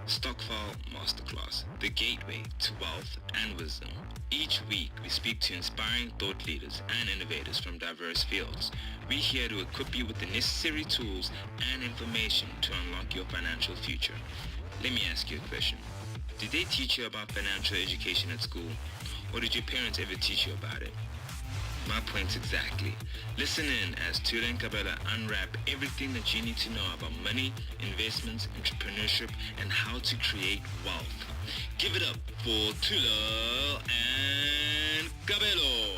Stokvel Masterclass, the gateway to wealth and wisdom. Each week, we speak to inspiring thought leaders and innovators from diverse fields. We're here to equip you with the necessary tools and information to unlock your financial future. Let me ask you a question. Did they teach you about financial education at school? Or did your parents ever teach you about it? My point exactly. Listen in as Tula and Kabela unwrap everything that you need to know about money, investments, entrepreneurship, and how to create wealth. Give it up for Tula and Kabelo.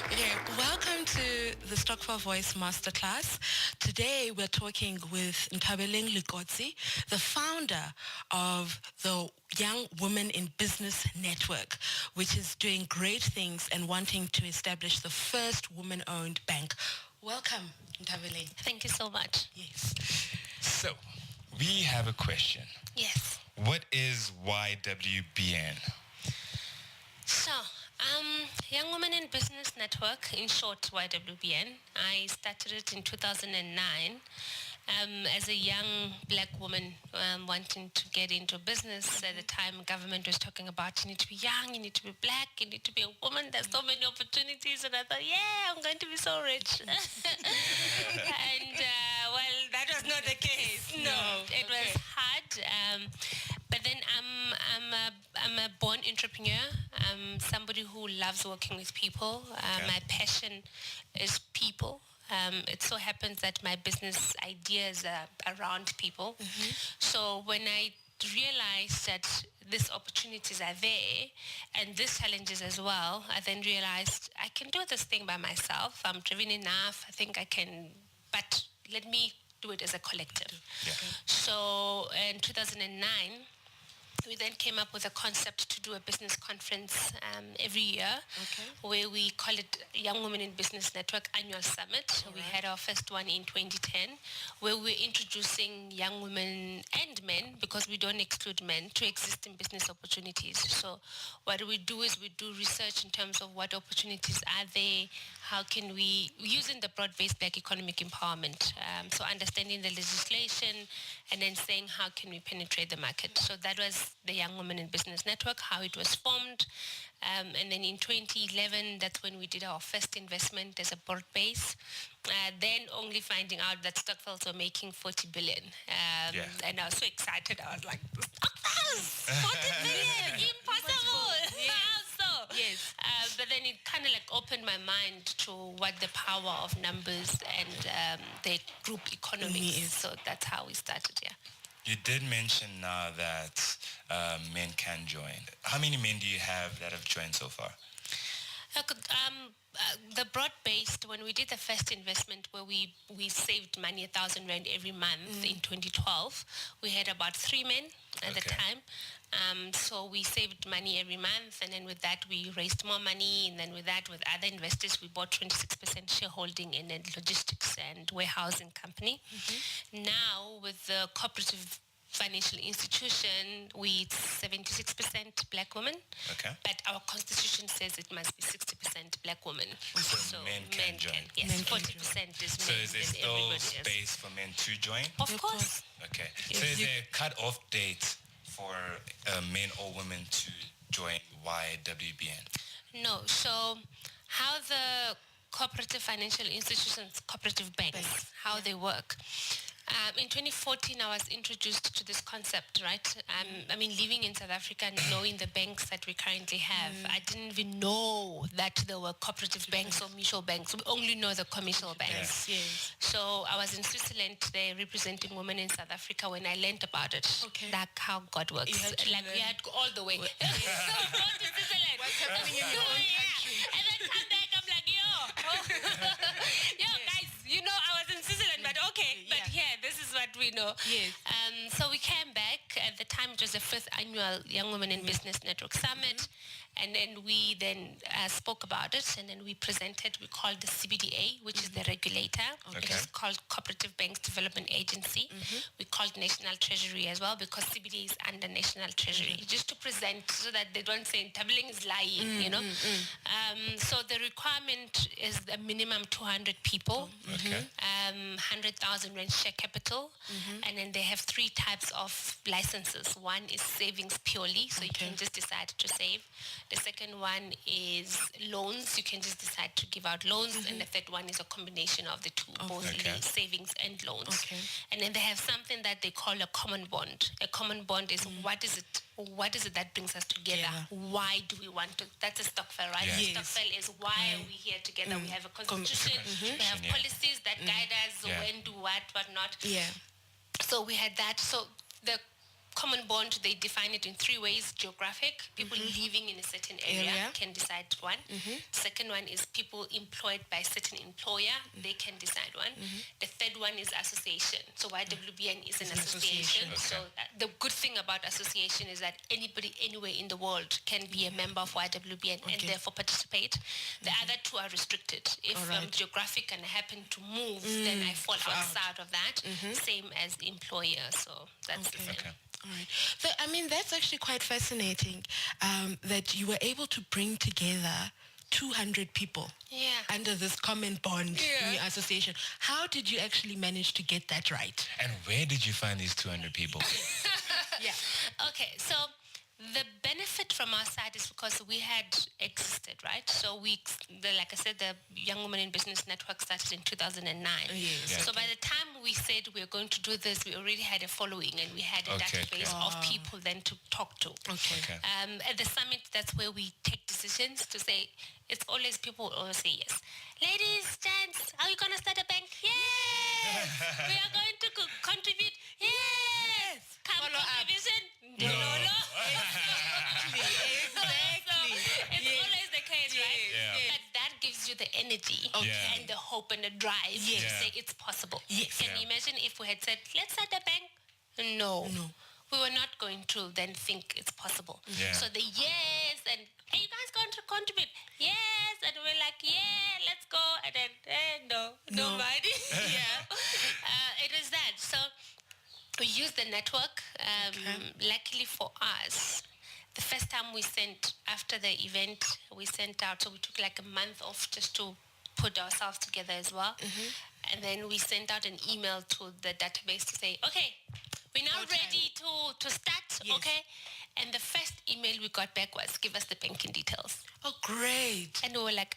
Okay, welcome to the Stokvel Voice Masterclass. Today we're talking with Ntabeleng Nkotsi, the founder of the Young Women in Business Network, which is doing great things and wanting to establish the first woman-owned bank. Welcome, Ntabeleng. Thank you so much. Yes. So, we have a question. Yes. What is YWBN? So, Young Women in Business Network, in short, YWBN. I started it in 2009 as a young black woman wanting to get into business. At the time, government was talking about you need to be young, you need to be black, you need to be a woman. There's so many opportunities. And I thought, yeah, I'm going to be so rich. And, well, that was not the case. No, it was hard. But then I'm a born entrepreneur. I'm somebody who loves working with people. My passion is people. It so happens that my business ideas are around people. So when I realized that these opportunities are there and these challenges as well, I then realized I can do this thing by myself. I'm driven enough. I think I can, but let me do it as a collective. Yeah. So in 2009, we then came up with a concept to do a business conference every year, where we call it Young Women in Business Network Annual Summit. We had our first one in 2010, where we're introducing young women and men, because we don't exclude men, to existing business opportunities. So what we do is we do research in terms of what opportunities are there, how can we, using the broad-based black economic empowerment, so understanding the legislation and then saying how can we penetrate the market. So that was the Young Women in Business Network, how it was formed. And then in 2011, that's when we did our first investment as a board base. Then only finding out that Stokvels were making 40 billion. And I was so excited. I was like, Stokvels, 40 billion, impossible. How so? Yes. But then it kind of like opened my mind to what the power of numbers and the group economy is. So that's how we started, yeah. You did mention now that men can join. How many men do you have that have joined so far? The broad-based, when we did the first investment where we saved money, 1,000 rand every month in 2012, we had about 3 men at the time. So we saved money every month, and then with that we raised more money, and then with that, with other investors, we bought 26% shareholding in a logistics and warehousing company. Now with the cooperative financial institution, we're 76% black women, but our constitution says it must be 60% black women. So men can join. Yes, men 40% is men. So is there still space for men to join? Of course. Okay. So is there a cut-off date for men or women to join YWBN? No. So how the cooperative financial institutions, cooperative banks, how they work. In 2014, I was introduced to this concept, right? I mean, living in South Africa and knowing the banks that we currently have, I didn't even know that there were cooperative banks or mutual banks. We only know the commercial banks. Yes. So I was in Switzerland there representing women in South Africa when I learned about it. Like how God works. Like we had to go all the way. So go to Switzerland. What's happening in your own country? And then come back, I'm like, yo, guys, you know I was in Switzerland, but okay, but here, this is what we know. Yes. So we came back. At the time, it was the 5th annual Young Women in Business Network Summit. And then we spoke about it, and then we presented, we called the CBDA, which is the regulator, which is called Cooperative Banks Development Agency. We called National Treasury as well because CBD is under National Treasury, just to present so that they don't say Ntabeleng is lying, you know. So the requirement is a minimum 200 people, 100,000 rand share capital, and then they have 3 types of licenses. One is savings purely, so you can just decide to save. The second one is loans. You can just decide to give out loans. And the third one is a combination of the two, both savings and loans. And then they have something that they call a common bond. A common bond is what is it that brings us together? Why do we want to? That's a Stokvel, right? Stokvel is why are we here together? We have a constitution. We have policies that guide us when do what not. So we had that. So the common bond, they define it in 3 ways. Geographic, people living in a certain area can decide one. Second one is people employed by a certain employer, they can decide one. The third one is association. So YWBN is an association. So the good thing about association is that anybody anywhere in the world can be a member of YWBN and therefore participate. The other 2 are restricted. If I'm geographic and I happen to move, then I fall outside of that. Same as employer. So that's the same. All right. So, I mean, that's actually quite fascinating that you were able to bring together 200 people under this common bond in your association. How did you actually manage to get that right? And where did you find these 200 people? Okay, so the benefit from our side is because we had existed, right? So like I said, the Young Women in Business Network started in 2009. So by the time we said we were going to do this, we already had a following and we had a database of people then to talk to. At the summit, that's where we take decisions to say, it's always people always say yes. Ladies, gents, are you going to start a bank? Yes! We are going to contribute? Yes! Come contribution? No. Exactly. It's always the case, right? But that gives you the energy and the hope and the drive to say it's possible. Can you imagine if we had said, let's start a bank? No. We were not going to then think it's possible. So the yes and, hey, you guys going to contribute? Yes. And we're like, let's go. And then, nobody. It is that. So we used the network. Luckily for us, the first time we sent, after the event, we sent out, so we took like a month off just to put ourselves together as well. And then we sent out an email to the database to say, okay, we're now ready to start, okay? And the first email we got back was, give us the banking details. Oh, great. And we were like,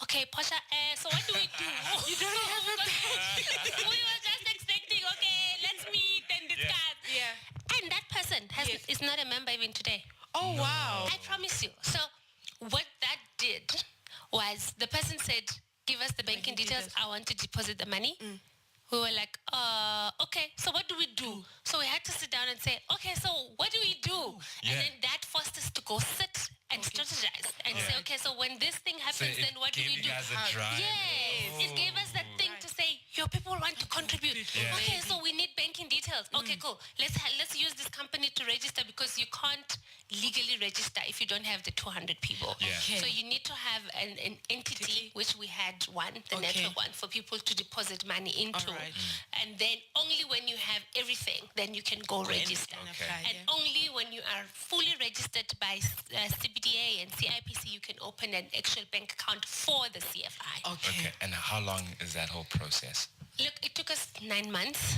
okay, Pasha, so what do we do? You don't have a bank. We were just expecting, okay, let's meet and discuss. And that person is not a member even today. Oh, wow. I promise you. So what that did was the person said, give us the banking details. I want to deposit the money. We were like, okay, so what do we do? So we had to sit down and say, okay, so what do we do? And then that forced us to go sit and strategize and say, okay, so when this thing happens, then what do we do? It gave us that thing to say, your people want to contribute. Okay, so we need banking details. Okay, cool. Let's use this company to register because you can't legally register if you don't have the 200 people. So you need to have an entity, which we had the network one, for people to deposit money into. And then only when you have everything, then you can go register. And only when you are fully registered by CBDA and CIPC, you can open an actual bank account for the CFI. Okay. And how long is that whole process? Look, it took us 9 months.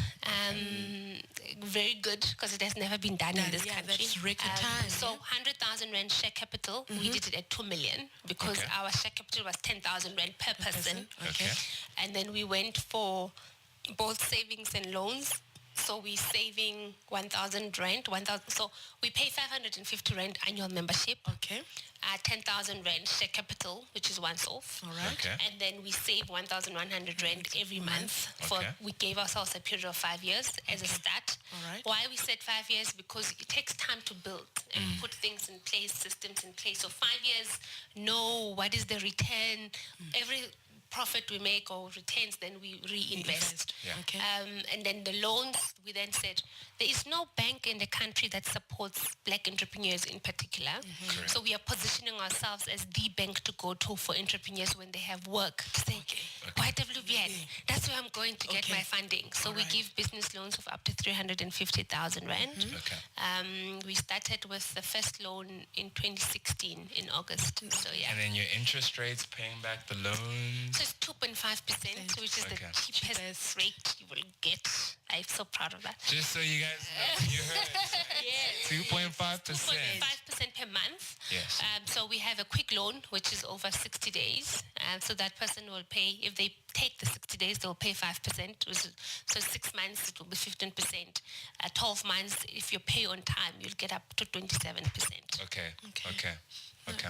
Very good, because it has never been done in this country. That's record time. So 100,000 rand share capital, we did it at 2 million because our share capital was 10,000 rand per person. And then we went for both savings and loans. So we're saving 1,000 rand. So we pay 550 rand annual membership. 10,000 rand share capital, which is once off. And then we save 1,100 rand every month. We gave ourselves a period of 5 years as a start. Why we said 5 years? Because it takes time to build and put things in place, systems in place. So 5 years, know what is the return. Every profit we make or returns, then we reinvest. And then the loans, we we then said, there is no bank in the country that supports black entrepreneurs in particular. So we are positioning ourselves as the bank to go to for entrepreneurs when they have work. To say, YWBN, that's where I'm going to get my funding. So we give business loans of up to 350,000 Rand. We started with the first loan in 2016 in August. So yeah. And then your interest rates, paying back the loans? So it's 2.5%, which is the cheapest rate you will get. I'm so proud of that. Just so you guys know, you heard. 2.5%. 2.5% per month. Yes. So we have a quick loan, which is over 60 days. So that person will pay, if they take the 60 days, they'll pay 5%. So 6 months, it will be 15%. 12 months, if you pay on time, you'll get up to 27%. Okay.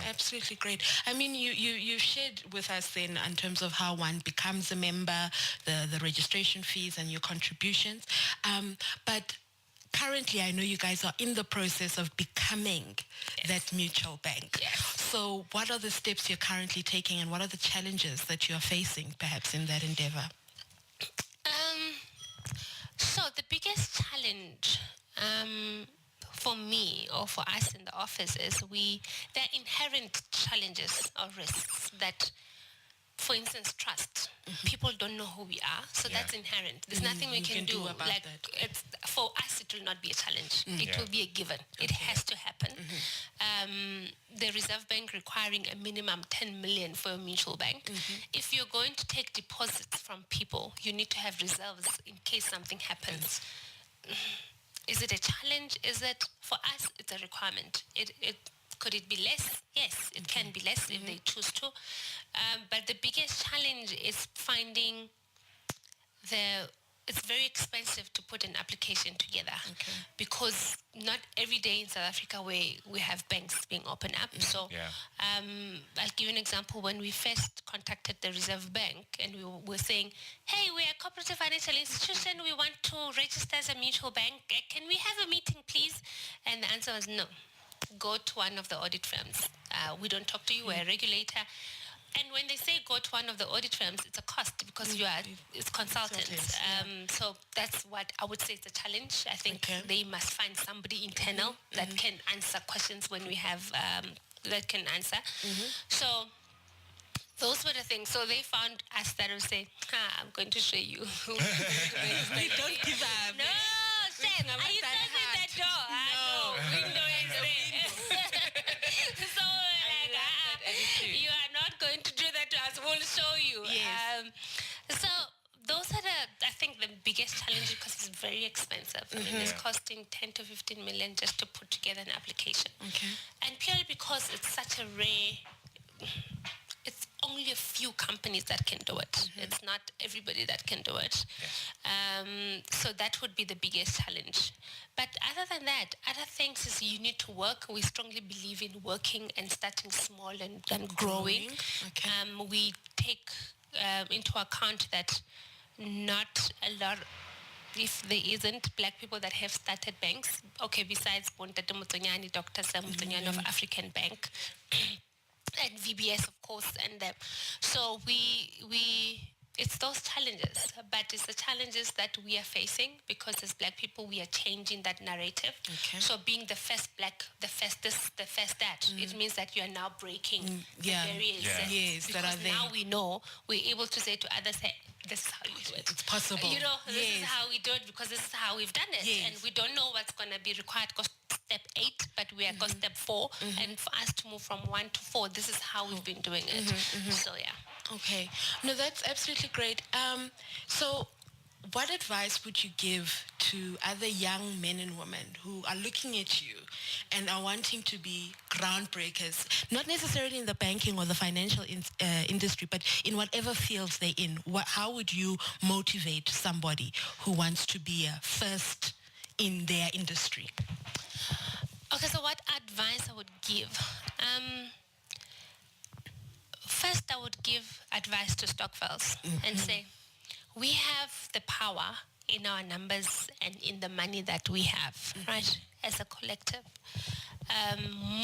Absolutely great. I mean, you shared with us then in terms of how one becomes a member, the registration fees and your contributions. But currently, I know you guys are in the process of becoming that mutual bank. So what are the steps you're currently taking and what are the challenges that you're facing perhaps in that endeavor? So the biggest challenge for me or for us in the office is there are inherent challenges or risks that, for instance, trust. People don't know who we are, so that's inherent. There's nothing we can do about that. It's, for us, it will not be a challenge. It will be a given. It has to happen. The Reserve Bank requiring a minimum 10 million for a mutual bank. If you're going to take deposits from people, you need to have reserves in case something happens. Is it a challenge? Is it, for us, it's a requirement. Could it be less? Yes, it can be less if they choose to. But the biggest challenge is finding it's very expensive to put an application together because not every day in South Africa we have banks being opened up. So I'll give you an example. When we first contacted the Reserve Bank and we were saying, hey, we're a cooperative financial institution. We want to register as a mutual bank. Can we have a meeting, please? And the answer was no. Go to one of the audit firms. We don't talk to you. We're a regulator. And when they say go to one of the audit firms, it's a cost because it's consultants. So that's what I would say is the challenge. I think they must find somebody internal that can answer questions when we have, that can answer. So those were the things. So they found us that would say, I'm going to show you. We don't give up. No, Sam, are you closing that door? No, window is there. So you are not going to do that to us. We'll show you. So those are I think the biggest challenge because it's very expensive. I mean, it's costing 10 to 15 million just to put together an application. And purely because it's such a rare, it's only a few companies that can do it. It's not everybody that can do it. So that would be the biggest challenge. But other than that, other things is you need to work. We strongly believe in working and starting small and then growing. We take into account that not a lot, if there isn't black people that have started banks, besides Bontate Mutonyani, Dr. Sam Mutonyani of African Bank, and VBS, of course, and them. So it's those challenges, but it's the challenges that we are facing because as black people, we are changing that narrative. So being the first black, the first this, the first that, it means that you are now breaking the barriers. That are there. Now we know, we're able to say to others, hey, this is how you do it. It's possible. You know, this is how we do it because this is how we've done it. And we don't know what's going to be required because step 8, but we are got step 4. And for us to move from 1 to 4, this is how we've been doing it. So, Okay. No, that's absolutely great. So what advice would you give to other young men and women who are looking at you and are wanting to be groundbreakers, not necessarily in the banking or the financial industry, but in whatever fields they're in? How would you motivate somebody who wants to be a first in their industry? Okay, so what advice I would give? First, I would give advice to Stokvels and say, we have the power in our numbers and in the money that we have, right, as a collective.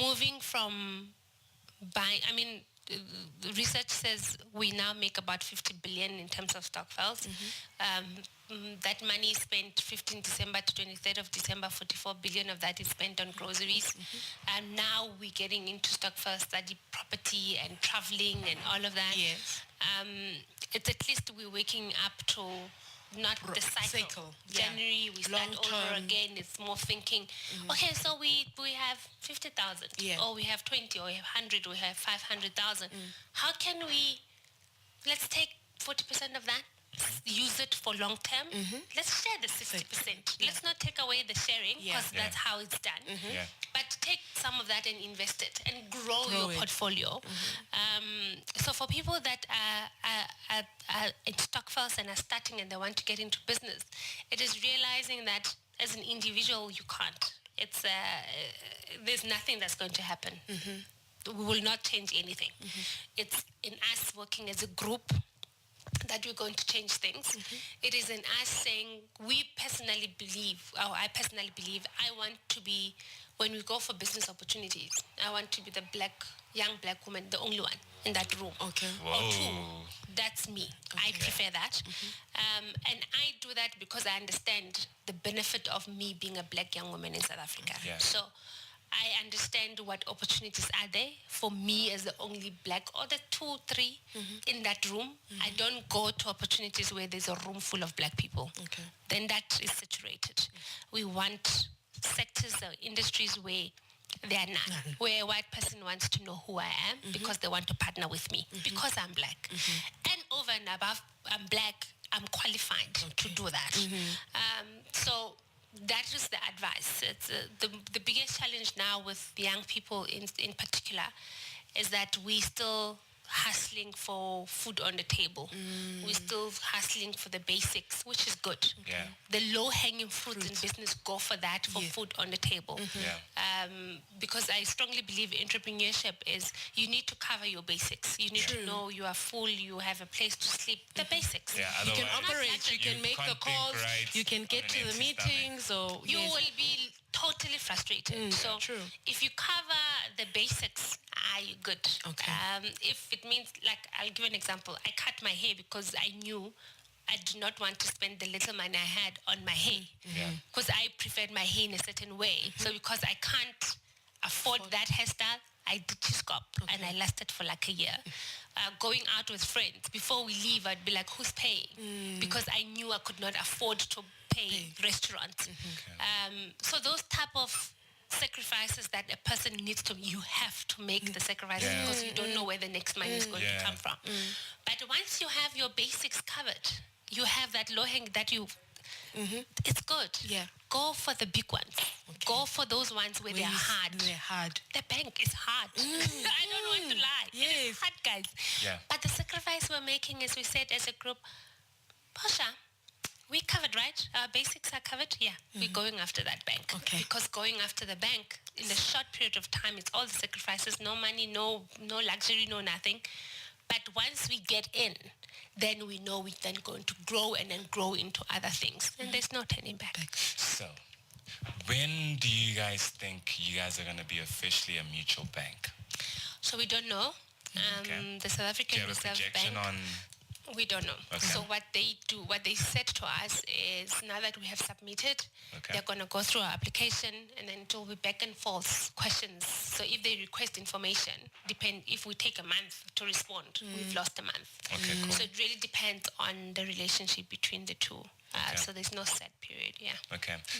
Moving from buying, the research says we now make about 50 billion in terms of Stokvels. That money is spent 15 December to 23rd of December, 44 billion of that is spent on groceries. And now we're getting into Stokvel study property and traveling and all of that. Yes. It's at least we're waking up to not the cycle. January, we start over again. It's more thinking, okay, so we have 50,000, or we have 20, or we have 100, or we have 500,000. How can we, let's take 40% of that, use it for long term. Let's share the 60%. Let's not take away the sharing, because that's how it's done. But take some of that and invest it and grow your portfolio. So for people that are in Stokvels and are starting and they want to get into business, it is realizing that as an individual you can't. It's there's nothing that's going to happen. We will not change anything. It's in us working as a group that we're going to change things. It is in us saying I personally believe, I want to be, when we go for business opportunities, I want to be the young black woman, the only one in that room. Okay. Or two. That's me. I prefer that. And I do that because I understand the benefit of me being a black young woman in South Africa. So I understand what opportunities are there for me as the only black, or the 2, 3 in that room. I don't go to opportunities where there's a room full of black people. Then that is saturated. We want sectors or industries where there are none, where a white person wants to know who I am because they want to partner with me because I'm black. And over and above, I'm black, I'm qualified to do that. So that is the advice. It's the biggest challenge now with the young people in particular is that we still hustling for food on the table. We're still hustling for the basics, which is good. The low-hanging fruit in business, go for that, for food on the table. Because I strongly believe entrepreneurship is you need to cover your basics. You need to know you are full, you have a place to sleep, the basics. You can operate, you can make the calls, you can get to the meetings, or you will be totally frustrated. So if you cover the basics, are you good? If it means, like, I'll give an example. I cut my hair because I knew I did not want to spend the little money I had on my hair, because I preferred my hair in a certain way. So because I can't afford that hairstyle, I did T-scop, and I lasted for like a year. Going out with friends, before we leave, I'd be like, who's paying? Because I knew I could not afford to pay restaurants. So those type of sacrifices that a person needs to, you have to make the sacrifices because you don't know where the next money is going to come from. But once you have your basics covered, you have that low hang that you, it's good. Go for the big ones. Go for those ones where they're hard. The bank is hard. I don't want to lie. It is hard, guys. But the sacrifice we're making is, we said as a group, Pasha, we covered, right? Our basics are covered? We're going after that bank. Because going after the bank, in a short period of time, it's all the sacrifices, no money, no luxury, no nothing. But once we get in, then we know we're then going to grow and then grow into other things. And there's no turning back. So, when do you guys think you guys are going to be officially a mutual bank? So we don't know. The South African Reserve Bank... We don't know. So what they said to us is, now that we have submitted, they're going to go through our application, and then it will be back and forth questions. So if they request information, if we take a month to respond, we've lost a month. So it really depends on the relationship between the two. So there's no set period,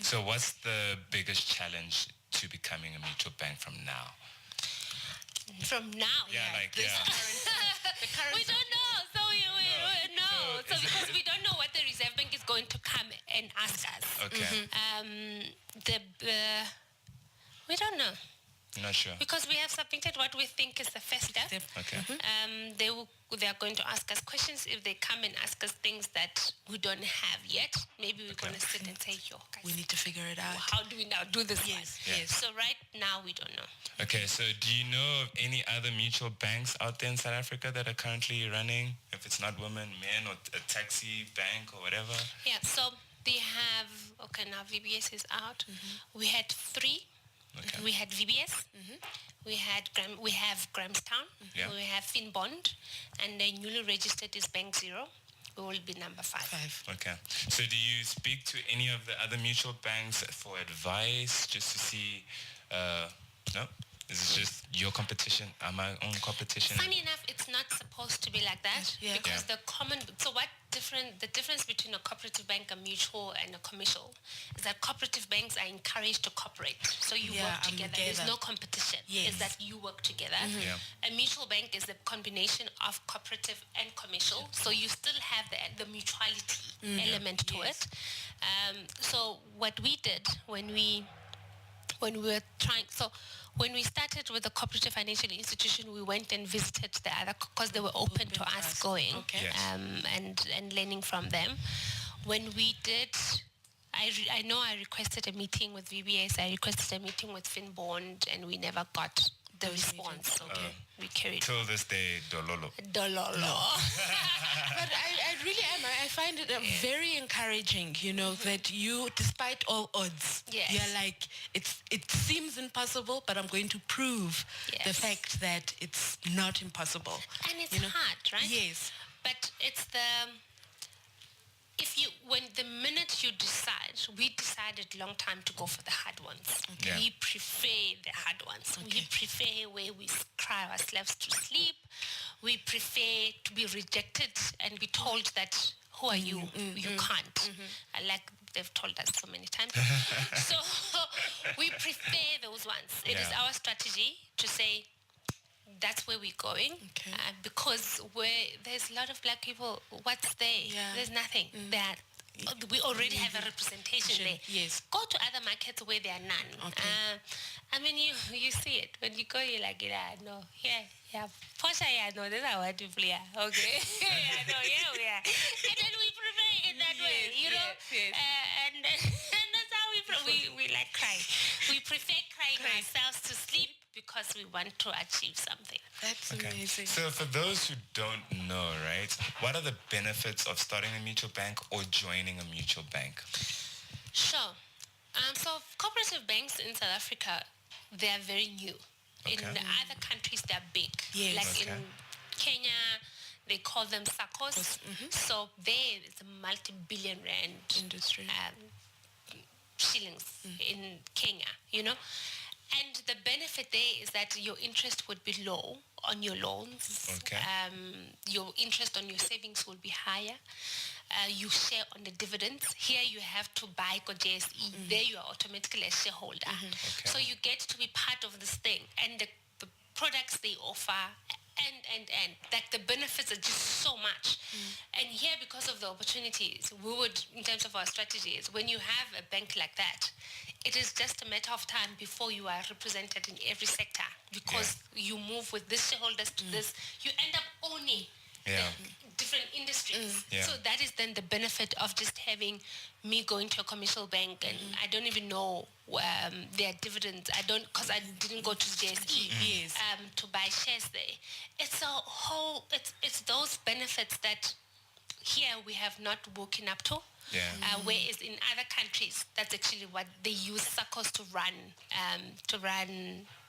So what's the biggest challenge to becoming a mutual bank from now? From now? The current we don't know. So we know. So because we don't know what the Reserve Bank is going to come and ask us. We don't know. Not sure. Because we have submitted what we think is the first step. They are going to ask us questions. If they come and ask us things that we don't have yet, maybe we're going to sit and say, yo, guys, we need to figure it out. How do we now do this one? So right now, we don't know. Okay, so do you know of any other mutual banks out there in South Africa that are currently running? If it's not women, men, or a taxi bank or whatever? So they have, now VBS is out. We had 3 Okay. We had VBS. We have Grahamstown. Yeah. We have Finbond, and the newly registered is Bank Zero. We will be number 5. Okay. So do you speak to any of the other mutual banks for advice, just to see? No. Is it just your competition? My own competition? Funny enough, it's not supposed to be like that because the difference between a cooperative bank, a mutual, and a commercial is that cooperative banks are encouraged to cooperate. So you work together. There's no competition. Yes. It's that you work together. A mutual bank is a combination of cooperative and commercial. So you still have the mutuality element to it. So what we did when we started with the cooperative financial institution, we went and visited the other because they were open to us going and learning from them. When we did, I know I requested a meeting with VBS, I requested a meeting with Finbond, and we never got the response. We carried till this day, dololo. But I really am. I find it very encouraging, that you, despite all odds, you're like, it seems impossible, but I'm going to prove the fact that it's not impossible. And it's hard, right? Yes. But it's the minute you decide, we decided long time to go for the hard ones. We prefer the hard ones. We prefer where we cry ourselves to sleep. We prefer to be rejected and be told that, who are you? You can't. Like they've told us so many times. So we prefer those ones. It is our strategy to say, that's where we're going, because there's a lot of black people. What's there? There's nothing. We already have a representation there. Yes. Go to other markets where there are none. I mean, you see it. When you go, you're like, no, Posha, no, this is our to play. Okay. We are. And then we prefer it that way, Yes. And that's how we like cry. We prefer crying ourselves to sleep because we want to achieve something. That's amazing. So for those who don't know, right, what are the benefits of starting a mutual bank or joining a mutual bank? Sure. So cooperative banks in South Africa, they are very new. In the other countries, they're big. Yes. Like in Kenya, they call them SACCOs. So there is a multi-billion rand industry. Shillings in Kenya, And the benefit there is that your interest would be low on your loans. Your interest on your savings will be higher. You share on the dividends. Here you have to buy JSE. There you are automatically a shareholder. So you get to be part of this thing. And the products they offer and like the benefits are just so much. And here, because of the opportunities, we would, in terms of our strategies, when you have a bank like that, it is just a matter of time before you are represented in every sector, because you move with this shareholders to this, you end up owning different industries. So that is then the benefit of just having me going to a commercial bank, and I don't even know their dividends. I don't, because I didn't go to JSE to buy shares there. It's a whole, it's those benefits that here we have not woken up to. Whereas in other countries, that's actually what they use SACCOs to run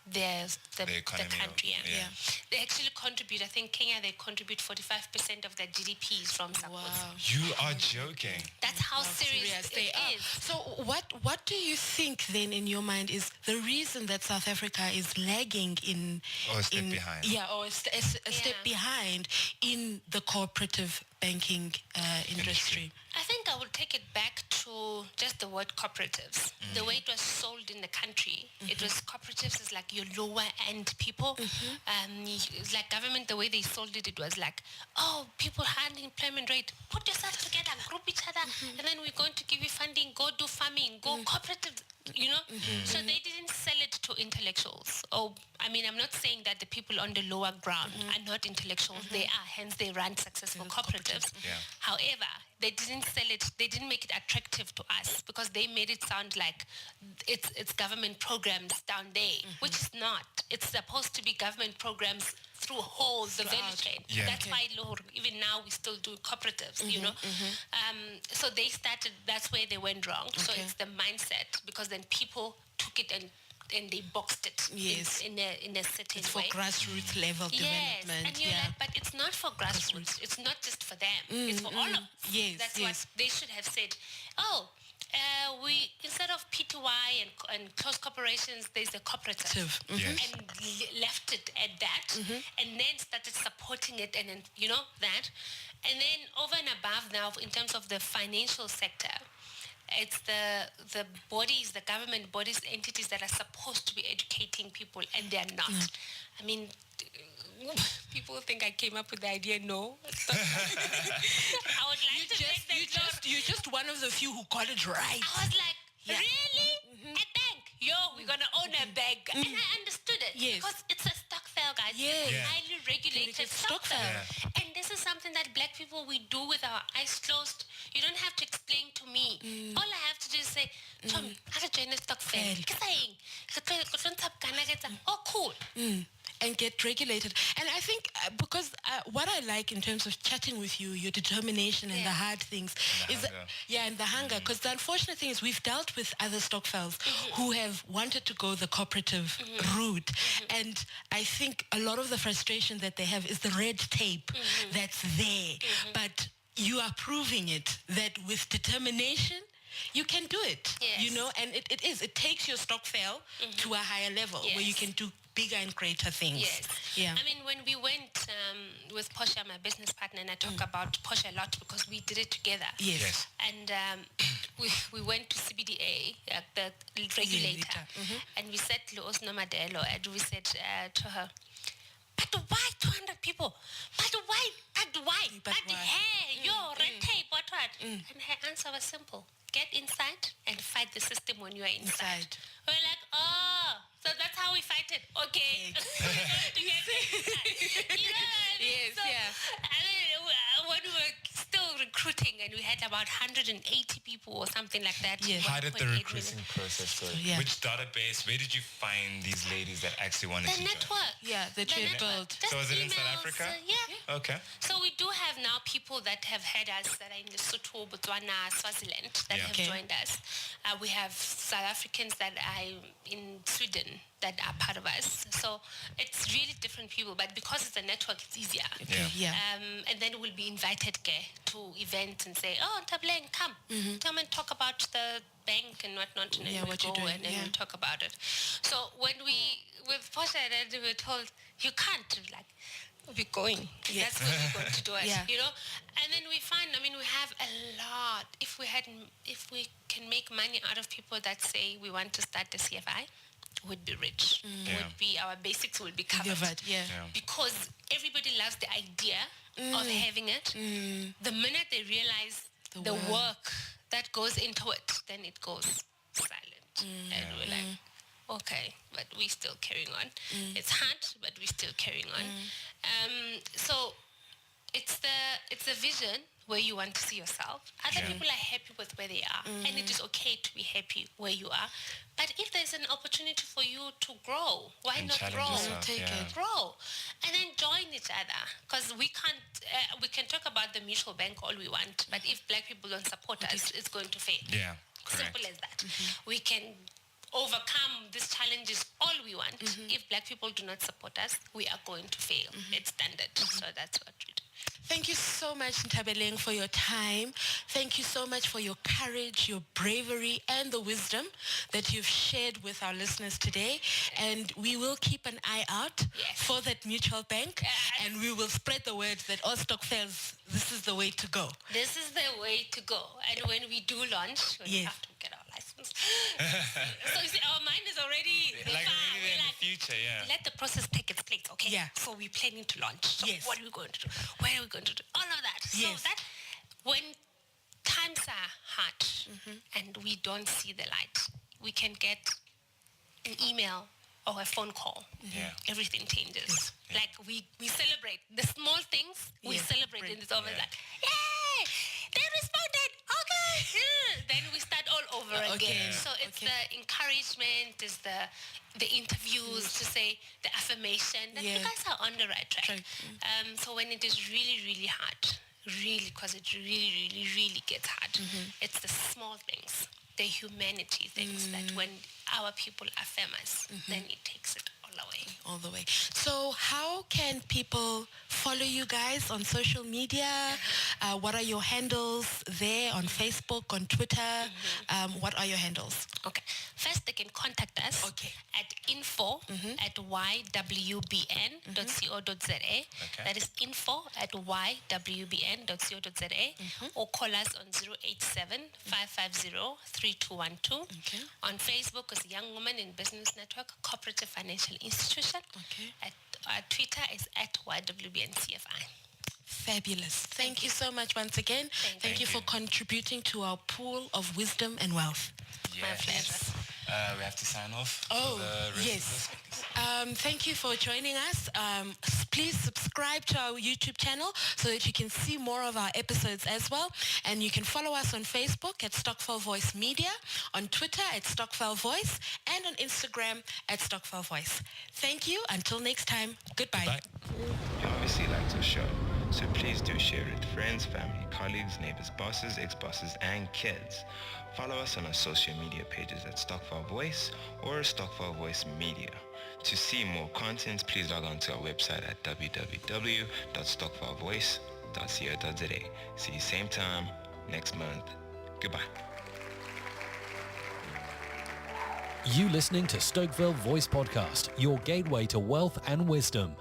the country. They actually contribute. I think Kenya, they contribute 45% of their GDPs from SACCOs. Wow. You are joking. That's how serious it is. So what do you think then in your mind is the reason that South Africa is lagging in... Or a step behind. Or a step behind in the cooperative banking industry? I think I would take it back to just the word cooperatives. The way it was sold in the country, it was cooperatives is like your lower end people. It's like government, the way they sold it, it was like, people high unemployment rate, put yourself together, group each other, and then we're going to give you funding, go do farming, go cooperative. So they didn't sell it to intellectuals. I'm not saying that the people on the lower ground are not intellectuals. They are, hence they run successful cooperatives. However, they didn't sell it, they didn't make it attractive to us because they made it sound like it's government programs down there, which is not. It's supposed to be government programs through the value chain. That's why even now we still do cooperatives, So they started, that's where they went wrong. So it's the mindset, because then people took it and and they boxed it in a certain it's for way. grassroots level development. And you're like, but it's not for grassroots. It's not just for them. It's for all of us. That's what they should have said. We instead of P2Y and close corporations, there's a cooperative, and left it at that, and then started supporting it, and then that, and then over and above now in terms of the financial sector. It's the bodies, the government bodies, entities that are supposed to be educating people, and they're not. I mean, people think I came up with the idea. No. I would like to make them you're just one of the few who got it right. I was like, really? A bank? Yo, we're going to own a bank. And I understood it. Because it's a Stokvel, guys. It's a highly regulated Stokvel. And this is something that black people, we do with our eyes closed. You don't have to explain to me. All I have to do is say, Tommy, how to join a Stokvel? Oh, cool. And get regulated. And I think because what I like in terms of chatting with you, your determination and the hard things and the hunger. Because the unfortunate thing is we've dealt with other Stokvels who have wanted to go the cooperative route. And I think a lot of the frustration that they have is the red tape that's there. But you are proving it that with determination, you can do it, and it takes your Stokvel to a higher level where you can do bigger and greater things. I mean, when we went with Portia, my business partner, and I talk about Portia a lot because we did it together. And we went to CBDA, the regulator, and we said to Osno Madelo, and we said to her, but why 200 people? But why? Hey, red tape, what? And her answer was simple. Get inside and fight the system when you are inside. We're like, so that's how we fight it. Okay. We're going to get inside. You know what I mean? I mean, when we were still recruiting and we had about 180 people or something like that. How did the recruiting process go? Which database, where did you find these ladies that actually wanted to join? The network. That you had built. So was it in South Africa? Okay. So we do have now people that have had us that are in Lesotho, Botswana, Swaziland that have joined us. We have South Africans that are in Sweden that are part of us. So it's really different people, but because it's a network, it's easier. And then we'll be invited to events and say, Ntabeleng, come and talk about the bank and whatnot, and then we go and then we talk about it. So when with Portia, we were told, you can't, we'll be going. That's what we're going to do it, And then we find, we have a lot. If we can make money out of people that say we want to start the CFI, would be rich. Would be our basics will be covered. Because everybody loves the idea of having it. The minute they realize the work that goes into it, then it goes silent. And we're like, okay, but we're still carrying on. It's hard, but we're still carrying on. So it's the vision where you want to see yourself. Other people are happy with where they are, and it is okay to be happy where you are. But if there's an opportunity for you to grow, why not grow? Grow, and then join each other. Because we can't. We can talk about the mutual bank all we want, but if black people don't support us, it's going to fail. Simple as that. We can overcome these challenges all we want. If black people do not support us, we are going to fail. It's standard. So that's what we do. Thank you so much, Ntabeleng, for your time. Thank you so much for your courage, your bravery, and the wisdom that you've shared with our listeners today. And we will keep an eye out for that mutual bank, and we will spread the word that all Stokvels, this is the way to go. This is the way to go. And when we do launch, we have to get our license. So you see, our mind is already already there in the future, Let the process take its place, okay? So we're planning to launch. So what are we going to do? Where are we going to do? All of that. So that when times are hard and we don't see the light, we can get an email or a phone call. Everything changes. Like we celebrate the small things. We celebrate and it's always like, yay! They responded. Okay. Then we start all over again. So it's the encouragement, is the interviews to say the affirmation that you guys are on the right track. So when it is really, really hard, really, because it really, really, really gets hard. It's the small things, the humanity things that when our people are famous, then it takes it all the way. So how can people follow you guys on social media? What are your handles there on Facebook, on Twitter? What are your handles? Okay. First, they can contact us at info@ywbn.co.za. That is info@ywbn.co.za. Or call us on 087-550-3212. On Facebook is Young Women in Business Network, Cooperative Financial Institution. At Twitter is at YWBN CFI. Fabulous. Thank you so much once again. Thank you for contributing to our pool of wisdom and wealth. My pleasure. We have to sign off. Oh, yes. Thank you for joining us. Please subscribe to our YouTube channel so that you can see more of our episodes as well. And you can follow us on Facebook at Stokvel Voice Media, on Twitter at Stokvel Voice, and on Instagram at Stokvel Voice. Thank you. Until next time. Goodbye. You obviously liked our show, so please do share it with friends, family, colleagues, neighbors, bosses, ex-bosses, and kids. Follow us on our social media pages at Stokvel Voice or Stokvel Voice Media. To see more content, please log on to our website at www.stokvelvoice.co.za. See you same time next month. Goodbye. You listening to Stokvel Voice Podcast, your gateway to wealth and wisdom.